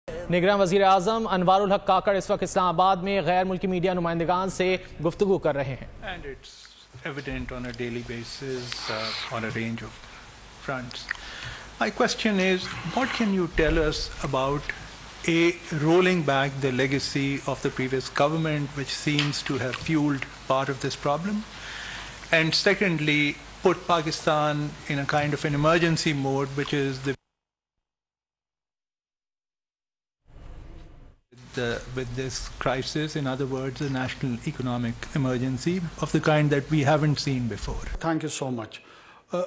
निगरान वज़ीर आज़म अनवारुल हक काकड़ इस वक्त इस्लामाबाद में गैर मुल्की मीडिया नुमाइंदगान से गुफ्तगू कर रहे हैं। And it's evident on a daily basis on a range of fronts. My question is, what can you tell us about rolling back the legacy of the previous government, which seems to have fueled part of this problem? And secondly, put Pakistan in a kind of an emergency mode, which is with this crisis, in other words, a national economic emergency of the kind that we haven't seen before. Thank you so much.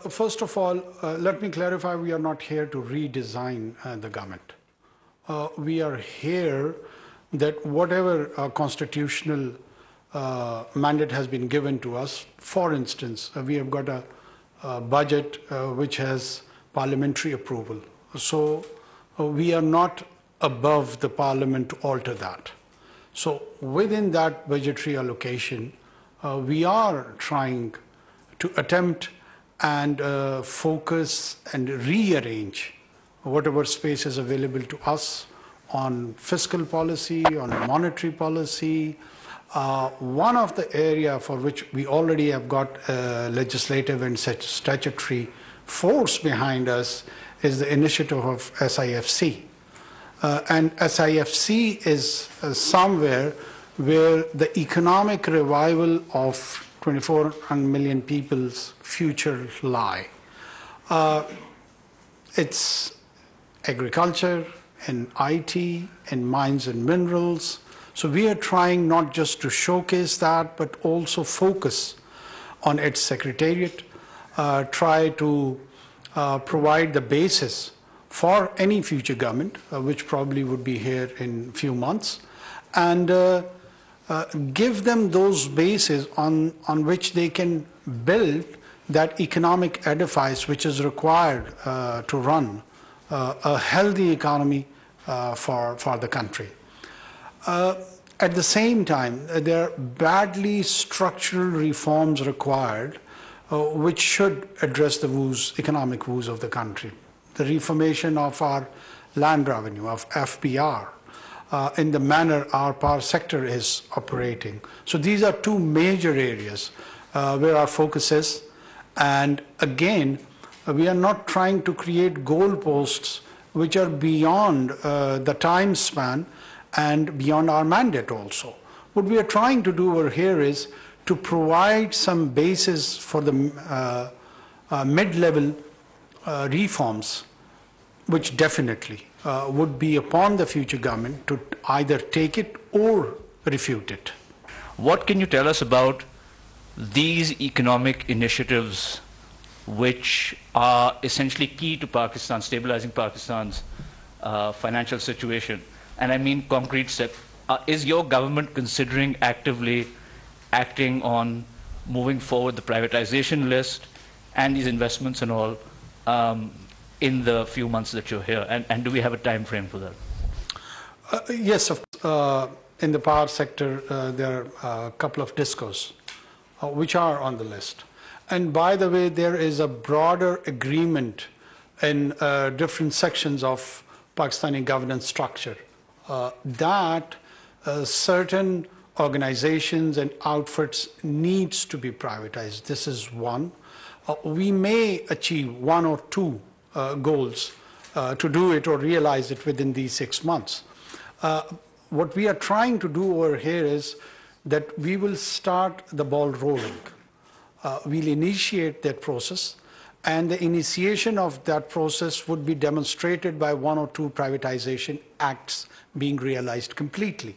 First of all, let me clarify, we are not here to redesign the government. We are here that whatever constitutional mandate has been given to us, for instance, we have got a budget which has parliamentary approval. So we are not above the parliament to alter that. So within that budgetary allocation, we are trying to attempt and focus and rearrange whatever space is available to us on fiscal policy, on monetary policy. One of the area for which we already have got legislative and statutory force behind us is the initiative of SIFC. And SIFC is somewhere where the economic revival of 24 million people's future lie. It's agriculture and IT and mines and minerals. So we are trying not just to showcase that, but also focus on its secretariat, try to provide the basis for any future government, which probably would be here in a few months, and give them those bases on which they can build that economic edifice which is required to run a healthy economy for the country. At the same time, there are badly structural reforms required which should address the economic woes of the country. The reformation of our land revenue, of FPR, in the manner our power sector is operating. So these are two major areas where our focus is. And again, we are not trying to create goalposts which are beyond the time span and beyond our mandate also. What we are trying to do over here is to provide some basis for the mid-level reforms, which definitely would be upon the future government to either take it or refute it. What can you tell us about these economic initiatives which are essentially key to Pakistan, stabilizing Pakistan's financial situation? And I mean concrete steps. Is your government considering actively acting on moving forward the privatization list and these investments and all in the few months that you're here? And do we have a time frame for that? Yes, in the power sector, there are a couple of discos which are on the list. And by the way, there is a broader agreement in different sections of Pakistani governance structure that certain organizations and outfits needs to be privatized. This is one. We may achieve one or two goals to do it or realize it within these 6 months. What we are trying to do over here is that we will start the ball rolling. We'll initiate that process, and the initiation of that process would be demonstrated by 1 or 2 privatization acts being realized completely,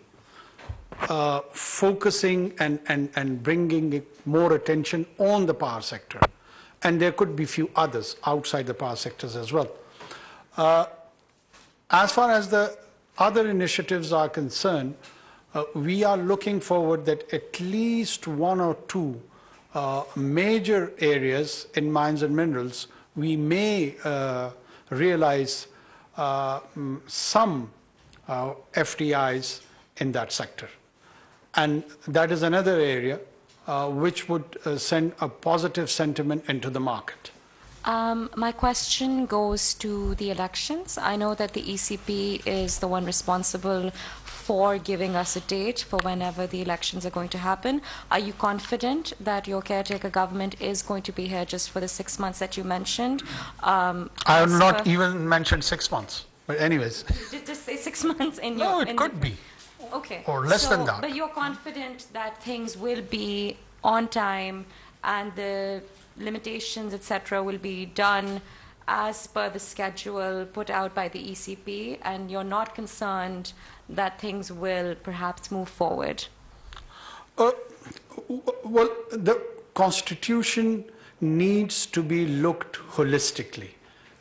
focusing and bringing more attention on the power sector. And there could be few others outside the power sectors as well. As far as the other initiatives are concerned, we are looking forward that at least 1 or 2 major areas in mines and minerals, we may realize some FDIs in that sector. And that is another area which would send a positive sentiment into the market. My question goes to the elections. I know that the ECP is the one responsible for giving us a date for whenever the elections are going to happen. Are you confident that your caretaker government is going to be here just for the 6 months that you mentioned? I have not even mentioned 6 months. But anyways. Just say 6 months in your... No, it could be. Okay. Or less than that. But you're confident that things will be on time and the limitations, etc., will be done as per the schedule put out by the ECP, and you're not concerned that things will perhaps move forward? Well, the Constitution needs to be looked holistically.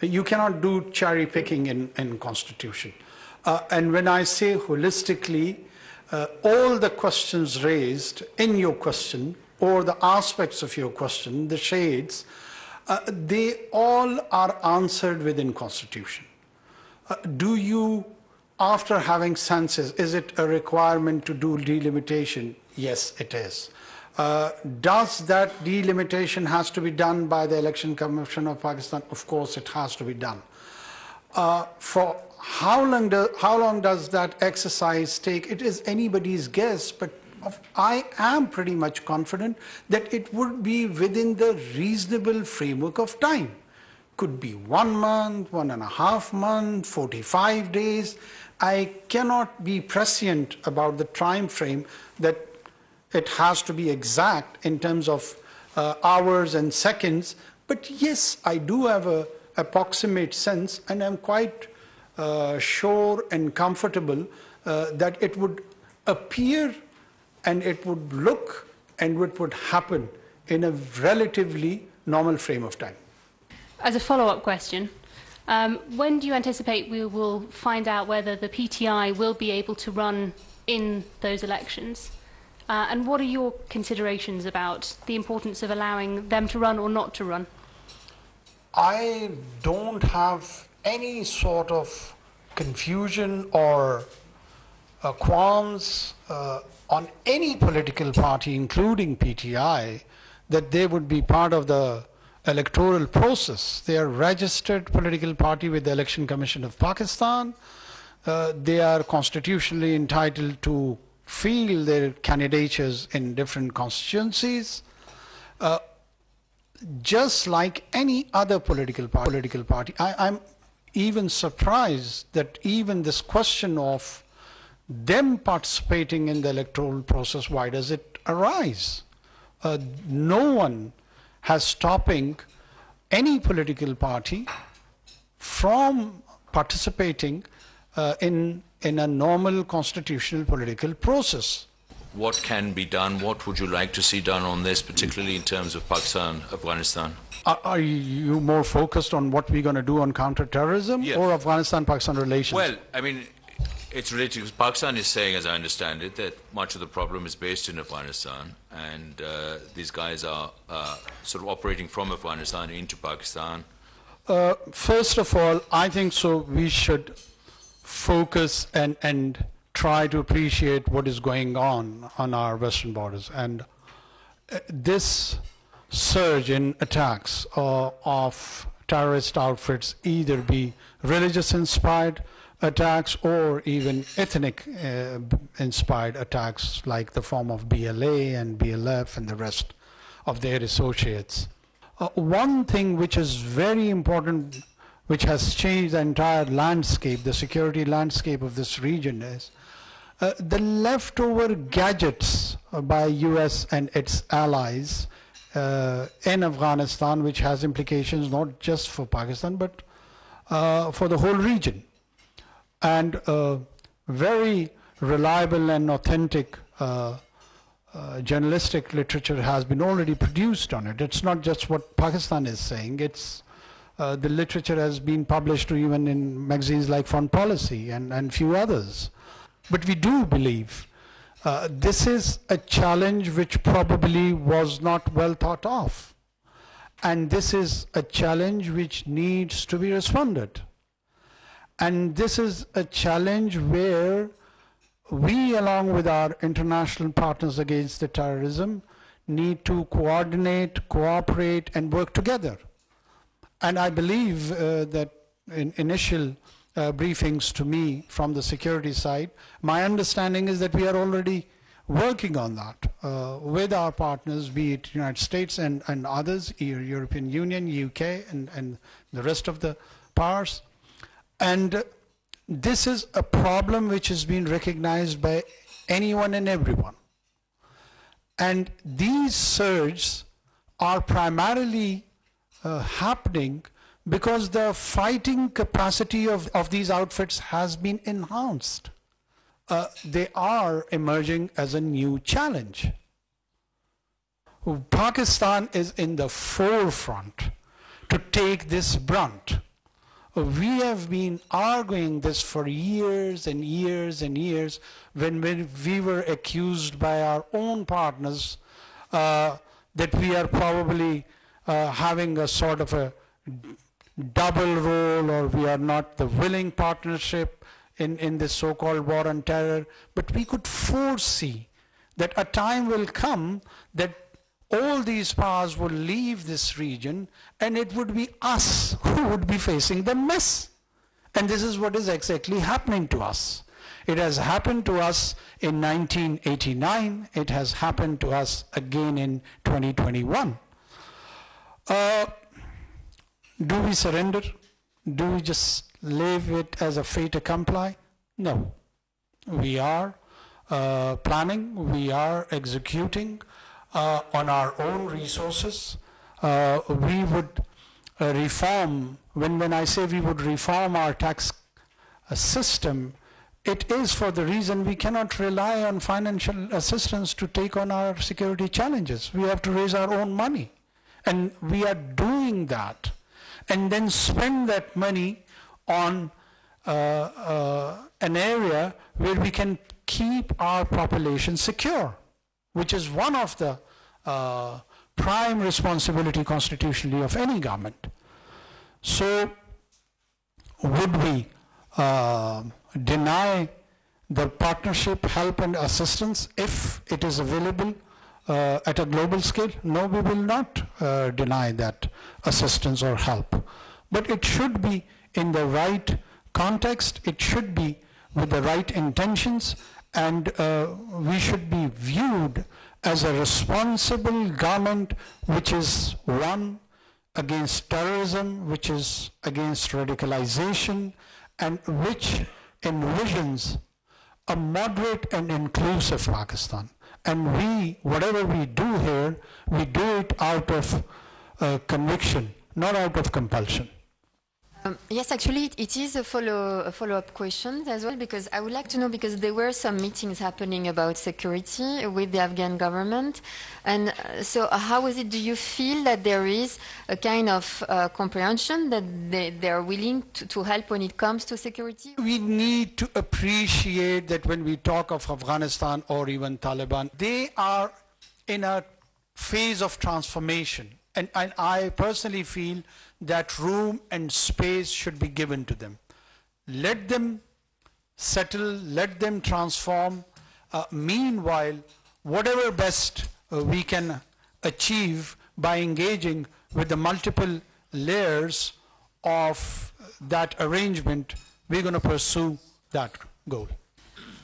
You cannot do cherry picking in Constitution. And when I say holistically, all the questions raised in your question, or the aspects of your question, the shades, they all are answered within Constitution. Do you, after having census, is it a requirement to do delimitation? Yes, it is. Does that delimitation has to be done by the Election Commission of Pakistan? Of course, it has to be done. For how long does that exercise take? It is anybody's guess, but I am pretty much confident that it would be within the reasonable framework of time. Could be 1 month, 1.5 months, 45 days. I cannot be prescient about the time frame that it has to be exact in terms of hours and seconds. But yes, I do have an approximate sense, and I'm quite sure and comfortable that it would appear and it would look and what would happen in a relatively normal frame of time. As a follow-up question, when do you anticipate we will find out whether the PTI will be able to run in those elections? And what are your considerations about the importance of allowing them to run or not to run? I don't have any sort of confusion or qualms on any political party, including PTI, that they would be part of the electoral process. They are a registered political party with the Election Commission of Pakistan. They are constitutionally entitled to field their candidatures in different constituencies. Just like any other political party. I'm even surprised that even this question of them participating in the electoral process, why does it arise? No one has stopping any political party from participating in a normal constitutional political process. What can be done? What would you like to see done on this, particularly in terms of Pakistan, Afghanistan? Are you more focused on what we're going to do on counter-terrorism, yes, or Afghanistan-Pakistan relations? Well, I mean, it's related because Pakistan is saying, as I understand it, that much of the problem is based in Afghanistan, and these guys are sort of operating from Afghanistan into Pakistan. First of all, I think so we should focus and try to appreciate what is going on our western borders. And this surge in attacks of terrorist outfits, either be religious-inspired attacks or even ethnic-inspired attacks, like the form of BLA and BLF and the rest of their associates. One thing which is very important, which has changed the entire landscape, the security landscape of this region, is the leftover gadgets by US and its allies in Afghanistan, which has implications not just for Pakistan, but for the whole region. And very reliable and authentic journalistic literature has been already produced on it. It's not just what Pakistan is saying, it's the literature has been published even in magazines like Foreign Policy and few others. But we do believe this is a challenge which probably was not well thought of. And this is a challenge which needs to be responded. And this is a challenge where we, along with our international partners against the terrorism, need to coordinate, cooperate, and work together. And I believe that in initial briefings to me from the security side, my understanding is that we are already working on that with our partners, be it United States and others, European Union, UK, and the rest of the powers. And this is a problem which has been recognized by anyone and everyone. And these surges are primarily happening because the fighting capacity of these outfits has been enhanced. They are emerging as a new challenge. Pakistan is in the forefront to take this brunt. We have been arguing this for years and years and years when we were accused by our own partners that we are probably having a sort of a double role, or we are not the willing partnership in this so-called war on terror. But we could foresee that a time will come that all these powers will leave this region and it would be us who would be facing the mess. And this is what is exactly happening to us. It has happened to us in 1989. It has happened to us again in 2021. Do we surrender? Do we just leave it as a fait accompli? No. We are planning, we are executing on our own resources. We would reform, when I say we would reform our tax system, it is for the reason we cannot rely on financial assistance to take on our security challenges. We have to raise our own money. And we are doing that. And then spend that money on an area where we can keep our population secure, which is one of the prime responsibility constitutionally of any government. So would we deny the partnership, help and assistance if it is available at a global scale? No, we will not deny that assistance or help. But it should be in the right context, it should be with the right intentions, and we should be viewed as a responsible government which is one against terrorism, which is against radicalization, and which envisions a moderate and inclusive Pakistan. And we, whatever we do here, we do it out of conviction, not out of compulsion. Yes, actually, it is a follow-up question as well, because I would like to know, because there were some meetings happening about security with the Afghan government. And so how is it, do you feel that there is a kind of comprehension that they are willing to help when it comes to security? We need to appreciate that when we talk of Afghanistan or even Taliban, they are in a phase of transformation. And I personally feel that room and space should be given to them. Let them settle, let them transform. Meanwhile, whatever best we can achieve by engaging with the multiple layers of that arrangement, we're going to pursue that goal.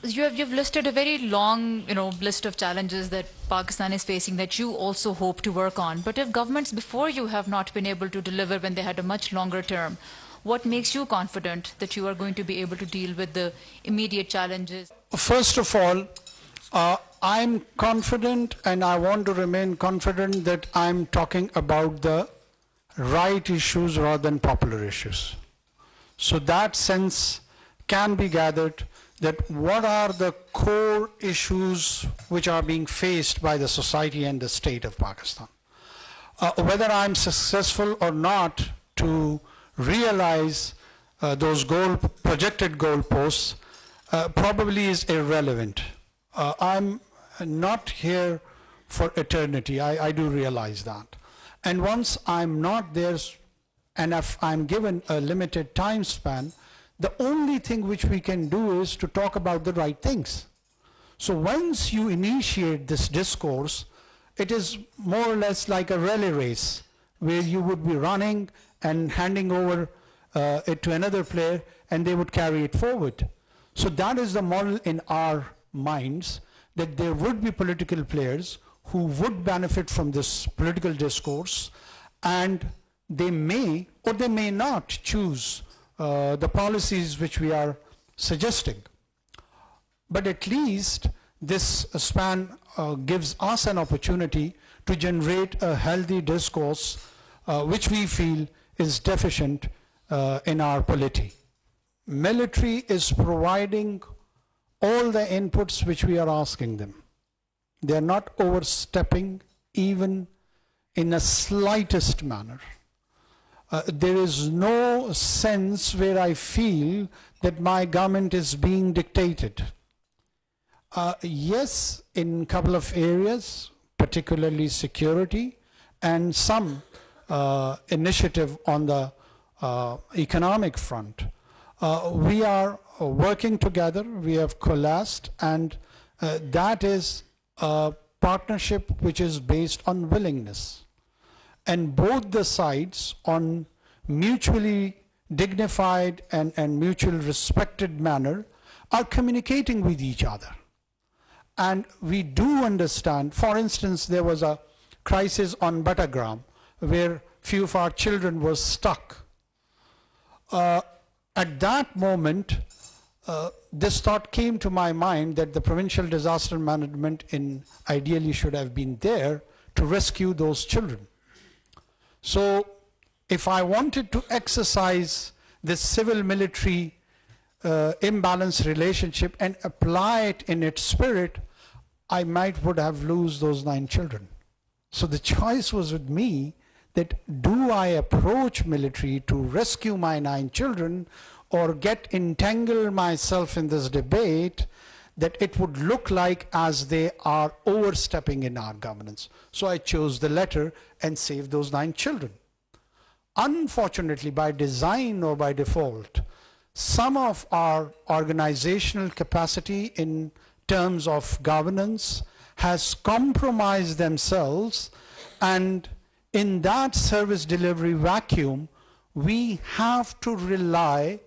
You've listed a very long, list of challenges that Pakistan is facing that you also hope to work on. But if governments before you have not been able to deliver when they had a much longer term, what makes you confident that you are going to be able to deal with the immediate challenges? First of all, I'm confident, and I want to remain confident, that I'm talking about the right issues rather than popular issues. So that sense can be gathered, that what are the core issues which are being faced by the society and the state of Pakistan. Whether I'm successful or not to realize those projected goalposts probably is irrelevant. I'm not here for eternity. I do realize that. And once I'm not there, and if I'm given a limited time span, the only thing which we can do is to talk about the right things. So once you initiate this discourse, it is more or less like a relay race where you would be running and handing over it to another player, and they would carry it forward. So that is the model in our minds, that there would be political players who would benefit from this political discourse, and they may or they may not choose the policies which we are suggesting. But at least this span gives us an opportunity to generate a healthy discourse which we feel is deficient in our polity. Military is providing all the inputs which we are asking them. They are not overstepping even in the slightest manner. There is no sense where I feel that my government is being dictated. Yes, in a couple of areas, particularly security, and some initiative on the economic front. We are working together, we have coalesced, and that is a partnership which is based on willingness. And both the sides, on mutually dignified and mutually respected manner, are communicating with each other. And we do understand, for instance, there was a crisis on Battagram where few of our children were stuck. At that moment, this thought came to my mind that the provincial disaster management ideally should have been there to rescue those children. So if I wanted to exercise this civil-military imbalance relationship and apply it in its spirit, I would have lost those 9 children. So the choice was with me, that do I approach military to rescue my 9 children, or entangle myself in this debate that it would look like as they are overstepping in our governance. So I chose the latter and saved those 9 children. Unfortunately, by design or by default, some of our organizational capacity in terms of governance has compromised themselves, and in that service delivery vacuum, we have to rely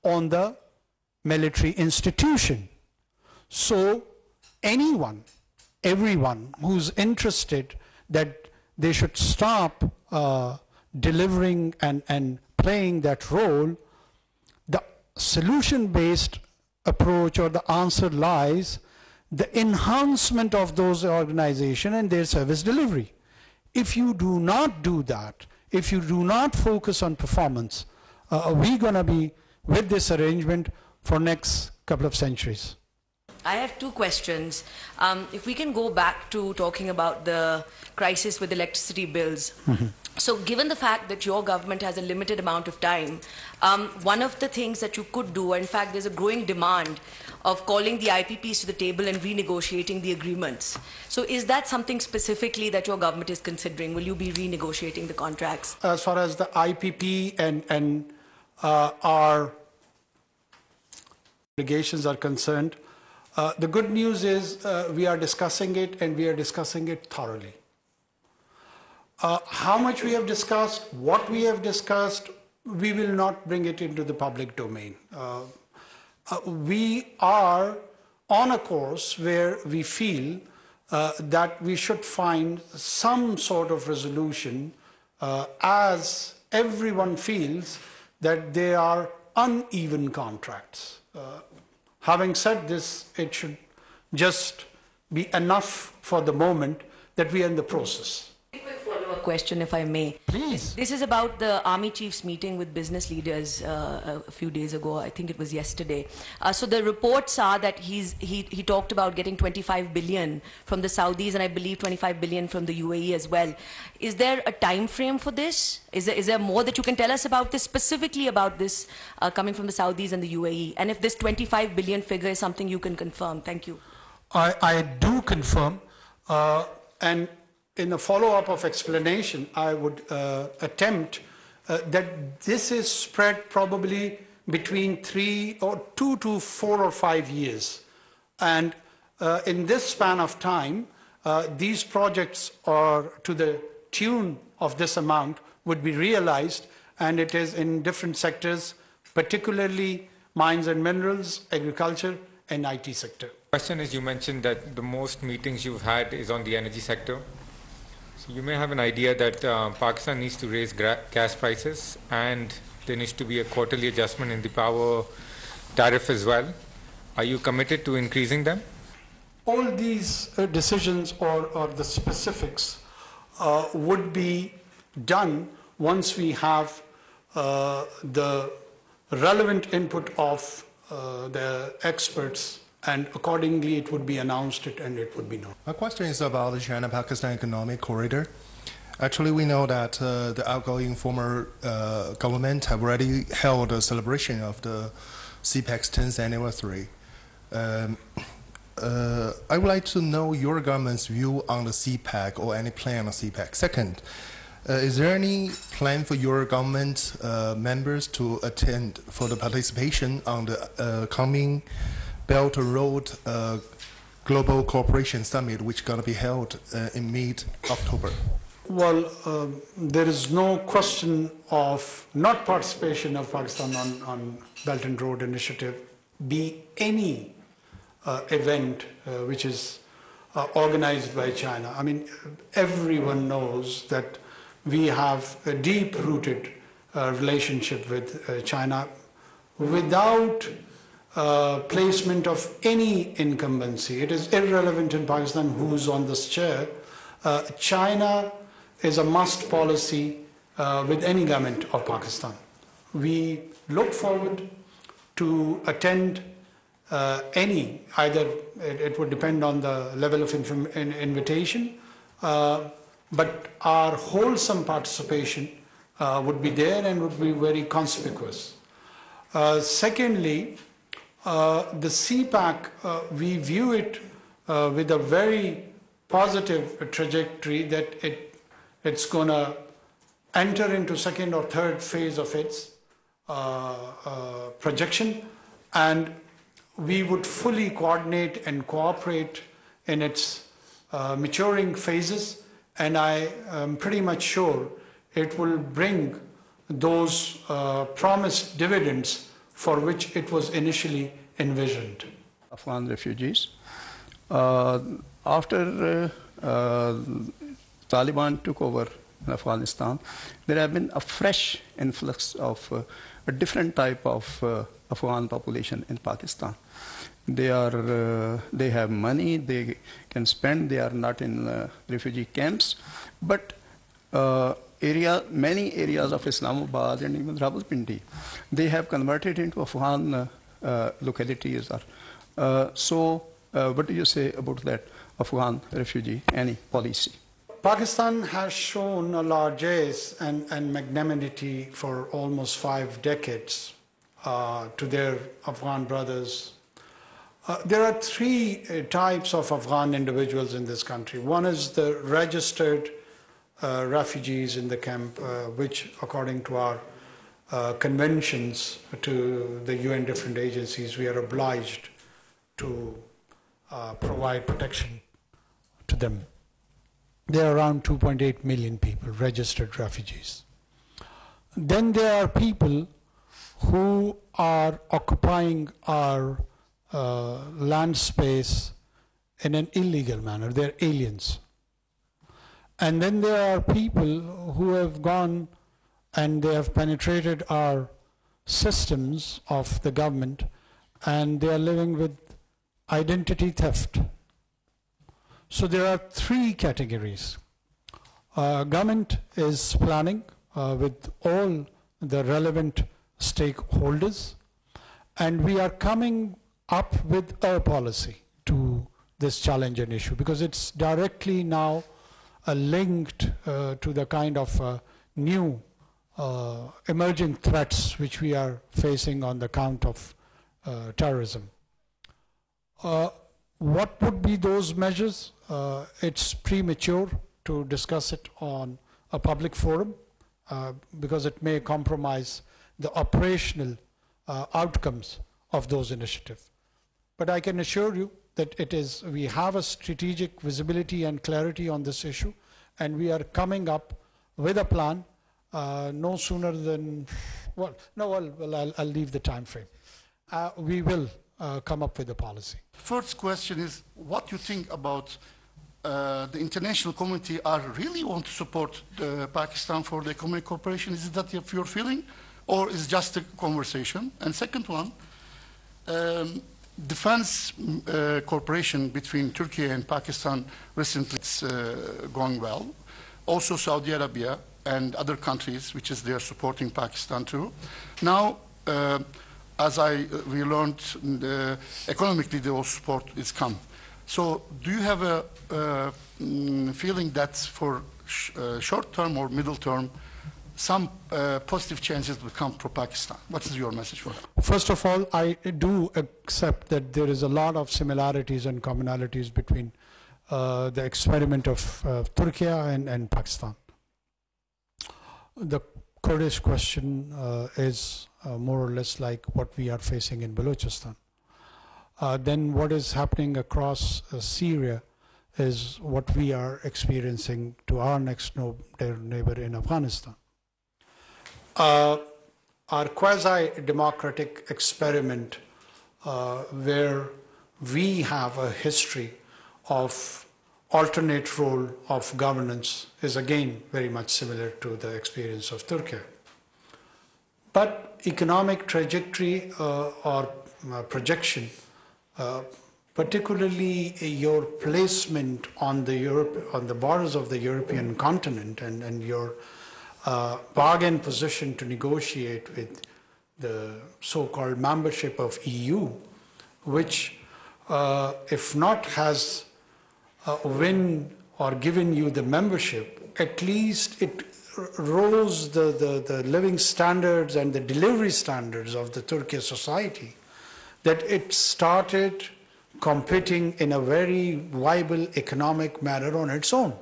on the military institution. So everyone who's interested that they should stop delivering and playing that role, the solution-based approach or the answer lies the enhancement of those organizations and their service delivery. If you do not do that, if you do not focus on performance, we're going to be with this arrangement for next couple of centuries. I have 2 questions. If we can go back to talking about the crisis with electricity bills. So given the fact that your government has a limited amount of time, one of the things that you could do, in fact there's a growing demand of calling the IPPs to the table and renegotiating the agreements. So is that something specifically that your government is considering? Will you be renegotiating the contracts? As far as the IPP and our obligations are concerned, the good news is we are discussing it, and we are discussing it thoroughly. How much we have discussed, what we have discussed, we will not bring it into the public domain. We are on a course where we feel that we should find some sort of resolution as everyone feels that they are uneven contracts. Having said this, it should just be enough for the moment that we are in the process. A quick follow-up question, if I may. Please. This is about the Army Chiefs meeting with business leaders a few days ago. I think it was yesterday. So the reports are that he talked about getting 25 billion from the Saudis, and I believe 25 billion from the UAE as well. Is there a time frame for this? Is there more that you can tell us about this, specifically about this coming from the Saudis and the UAE? And if this 25 billion figure is something you can confirm? Thank you. I do confirm, and in a follow-up of explanation, I would attempt that this is spread probably between 2 to 4 or 5 years. And in this span of time, these projects are to the tune of this amount would be realized, and it is in different sectors, particularly mines and minerals, agriculture, and IT sector. Question is, you mentioned that the most meetings you've had is on the energy sector. So you may have an idea that Pakistan needs to raise gas prices, and there needs to be a quarterly adjustment in the power tariff as well. Are you committed to increasing them? All these decisions or the specifics would be done once we have the relevant input of the experts, and accordingly it would be announced and it would be known. My question is about the China-Pakistan Economic Corridor. Actually, we know that the outgoing former government have already held a celebration of the CPEC's 10th anniversary. I would like to know your government's view on the CPEC or any plan on CPEC. Second, is there any plan for your government members to attend for the participation on the coming Belt and Road Global Cooperation Summit, which is going to be held in mid-October? Well, there is no question of not participation of Pakistan on Belt and Road Initiative, be any event which is organized by China. I mean, everyone knows that we have a deep-rooted relationship with China without placement of any incumbency. It is irrelevant in Pakistan who's on this chair. China is a must policy with any government of Pakistan. We look forward to attend any, either it would depend on the level of invitation, but our wholesome participation would be there and would be very conspicuous. Secondly, the CPEC, we view it with a very positive trajectory that it's going to enter into second or third phase of its projection, and we would fully coordinate and cooperate in its maturing phases, and I am pretty much sure it will bring those promised dividends for which it was initially envisioned. Afghan refugees. After Taliban took over in Afghanistan, there have been a fresh influx of a different type of Afghan population in Pakistan. They have money, they can spend, they are not in refugee camps, but many areas of Islamabad and even Rawalpindi, they have converted into Afghan localities. So what do you say about that Afghan refugee, any policy? Pakistan has shown a largesse and magnanimity for almost 5 decades to their Afghan brothers. There are 3 types of Afghan individuals in this country. One is the registered refugees in the camp, which according to our conventions to the UN different agencies, we are obliged to provide protection to them. There are around 2.8 million people, registered refugees. Then there are people who are occupying our land space in an illegal manner. They're aliens. And then there are people who have gone and they have penetrated our systems of the government, and they are living with identity theft. So there are 3 categories. Government is planning with all the relevant stakeholders, and we are coming up with a policy to this challenge and issue, because it's directly now linked to the kind of new emerging threats which we are facing on the count of terrorism. What would be those measures? It's premature to discuss it on a public forum because it may compromise the operational outcomes of those initiatives. But I can assure you that we have a strategic visibility and clarity on this issue, and we are coming up with a plan no sooner than, I'll leave the time frame. We will come up with a policy. First question is, what you think about the international community are really want to support Pakistan for the economic cooperation? Is that your feeling, or is it just a conversation? And second one, defense cooperation between Turkey and Pakistan recently is going well. Also Saudi Arabia and other countries, which is they are supporting Pakistan too. Now, as we learned, economically the whole support is come. So do you have a feeling that for short term or middle term, some positive changes will come for Pakistan? What is your message for that? First of all, I do accept that there is a lot of similarities and commonalities between the experiment of Turkey and Pakistan. The Kurdish question is more or less like what we are facing in Balochistan. Then what is happening across Syria is what we are experiencing to our next neighbor in Afghanistan. Our quasi-democratic experiment where we have a history of alternate role of governance is again very much similar to the experience of Turkey. But economic trajectory or projection, particularly your placement on the borders of the European continent and your bargain position to negotiate with the so-called membership of EU, which if not has win or given you the membership, at least it rose the living standards and the delivery standards of the Turkish society, that it started competing in a very viable economic manner on its own.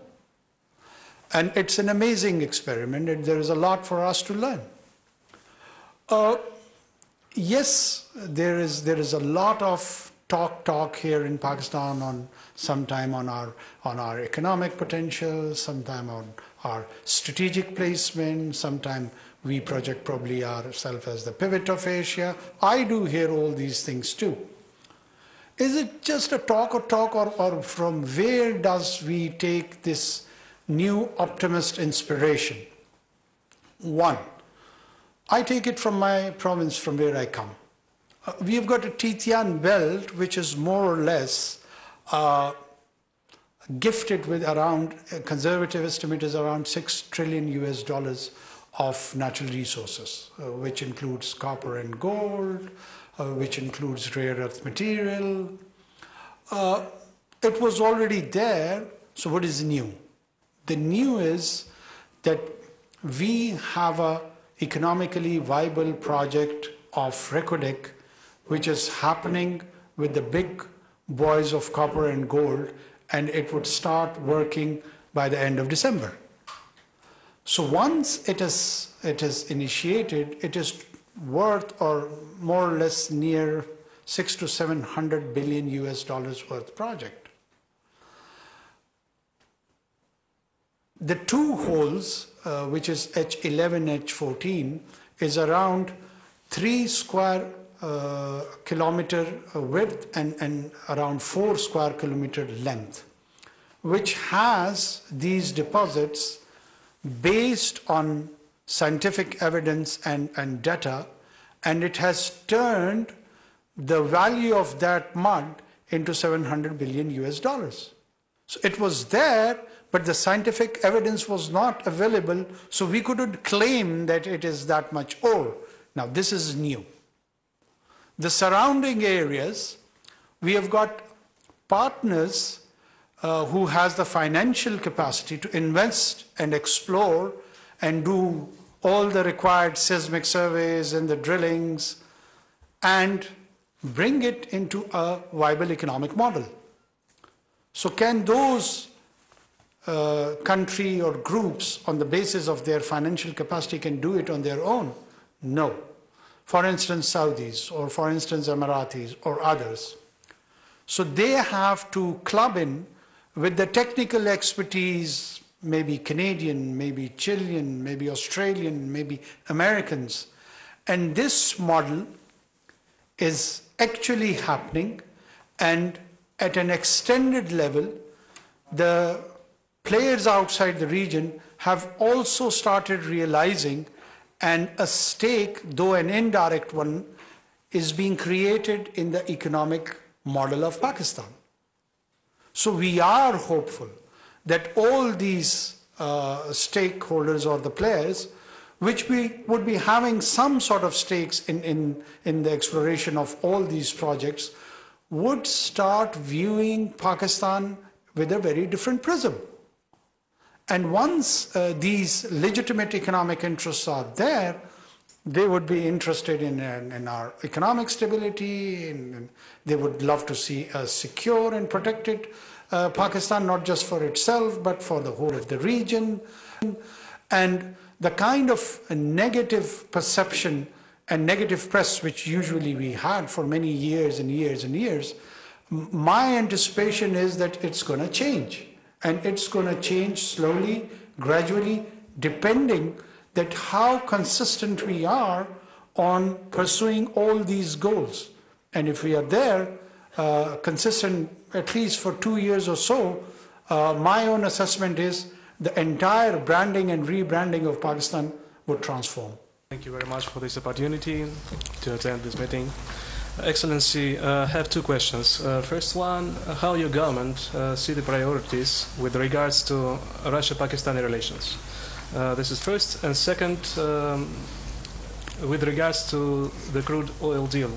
And it's an amazing experiment, and there is a lot for us to learn. Yes, there is a lot of talk here in Pakistan on sometime on our economic potential, sometime on our strategic placement, sometime we project probably ourselves as the pivot of Asia. I do hear all these things too. Is it just a talk or from where does we take this new optimist inspiration? One, I take it from my province, from where I come. We've got a Titian belt which is more or less gifted with around, a conservative estimate is around $6 trillion of natural resources, which includes copper and gold, which includes rare earth material. It was already there, so what is new? The new is that we have an economically viable project of Reko Diq, which is happening with the big boys of copper and gold, and it would start working by the end of December. So once it is initiated, it is worth or more or less near $600 to $700 billion worth project. The two holes, which is H11, H14, is around 3 square kilometer width and around 4 square kilometer length, which has these deposits based on scientific evidence and data, and it has turned the value of that mud into $700 billion. So it was there, but the scientific evidence was not available, so we couldn't claim that it is that much ore. Now this is new. The surrounding areas, we have got partners who has the financial capacity to invest and explore and do all the required seismic surveys and the drillings and bring it into a viable economic model. So can those country or groups on the basis of their financial capacity can do it on their own? No. For instance, Saudis, or for instance, Emiratis, or others. So they have to club in with the technical expertise, maybe Canadian, maybe Chilean, maybe Australian, maybe Americans. And this model is actually happening, and at an extended level, the players outside the region have also started realizing, and a stake, though an indirect one, is being created in the economic model of Pakistan. So we are hopeful that all these stakeholders or the players, which we would be having some sort of stakes in the exploration of all these projects, would start viewing Pakistan with a very different prism. And once these legitimate economic interests are there, they would be interested in our economic stability, and they would love to see a secure and protected Pakistan, not just for itself, but for the whole of the region. And the kind of negative perception and negative press which usually we had for many years and years and years, my anticipation is that it's going to change. And it's going to change slowly, gradually, depending that how consistent we are on pursuing all these goals. And if we are there, consistent at least for 2 years or so, my own assessment is the entire branding and rebranding of Pakistan would transform. Thank you very much for this opportunity to attend this meeting. Excellency, I have two questions. First one, how your government see the priorities with regards to Russia-Pakistani relations? This is first. And second, with regards to the crude oil deal.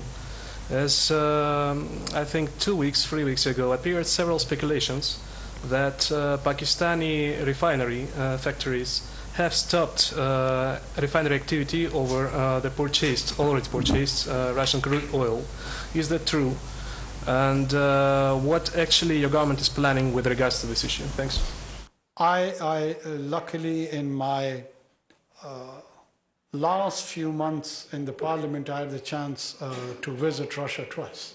As I think 3 weeks ago, appeared several speculations that Pakistani refinery factories have stopped refinery activity over the already purchased Russian crude oil. Is that true? And what actually your government is planning with regards to this issue? Thanks. I luckily in my last few months in the parliament, I had the chance to visit Russia twice.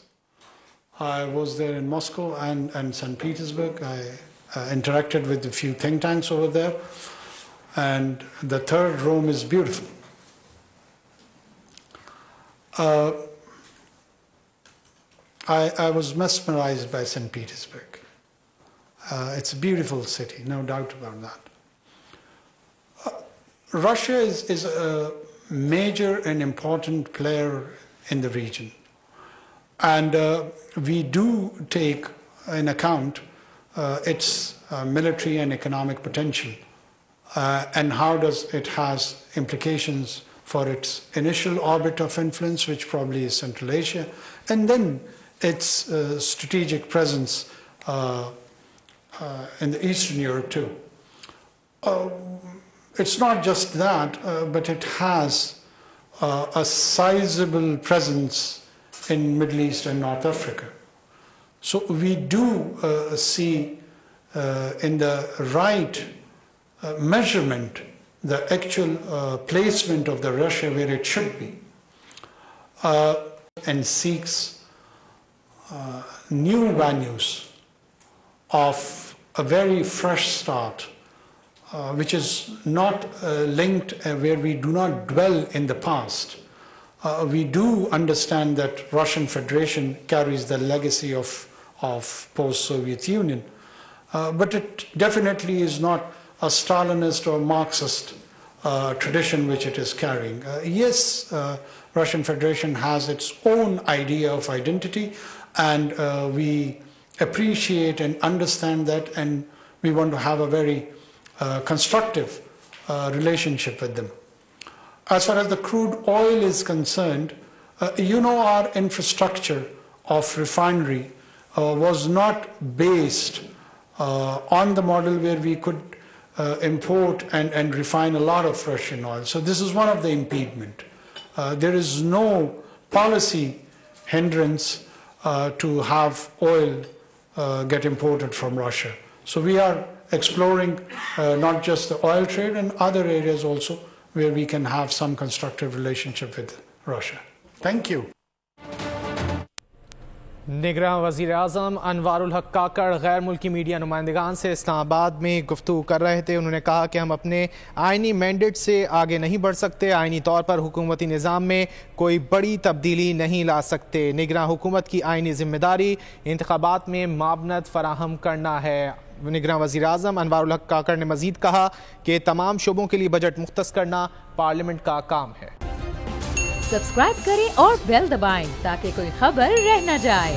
I was there in Moscow and St. Petersburg. I interacted with a few think tanks over there. And the third Rome is beautiful. I was mesmerized by St. Petersburg. It's a beautiful city, no doubt about that. Russia is a major and important player in the region. And we do take in account its military and economic potential. And how does it has implications for its initial orbit of influence, which probably is Central Asia, and then its strategic presence in the Eastern Europe too. It's not just that, but it has a sizable presence in Middle East and North Africa. So we do see in the right measurement the actual placement of the Russia where it should be, and seeks new venues of a very fresh start, which is not linked where we do not dwell in the past. We do understand that Russian Federation carries the legacy of post-Soviet Union, but it definitely is not a Stalinist or Marxist tradition which it is carrying. Yes, Russian Federation has its own idea of identity, and we appreciate and understand that, and we want to have a very constructive relationship with them. As far as the crude oil is concerned, our infrastructure of refinery was not based on the model where we could import and refine a lot of Russian oil. So this is one of the impediment. There is no policy hindrance to have oil get imported from Russia. So we are exploring not just the oil trade and other areas also where we can have some constructive relationship with Russia. Thank you. निगरान वज़ीर आज़म अनवारुल हक काकड़ गैर मुल्की media नुमाइंदगान से इस्लामाबाद में गुफ्तगू कर रहे थे। उन्होंने कहा कि हम अपने आइनी मैंडेट से आगे नहीं बढ़ सकते, आइनी तौर पर हुकूमती निज़ाम में कोई बड़ी तब्दीली नहीं ला सकते। निगरान हुकूमत की आइनी जिम्मेदारी इंतखाबात में मावनत फराहम करना है। निगरान वज़ीर आज़म अनवारुल हक काकड़ ने मज़ीद कहा कि तमाम शोबों के लिए बजट मुख्तस करना पार्लियामेंट का काम है। सब्सक्राइब करें और बेल दबाएं ताकि कोई खबर रह न जाए।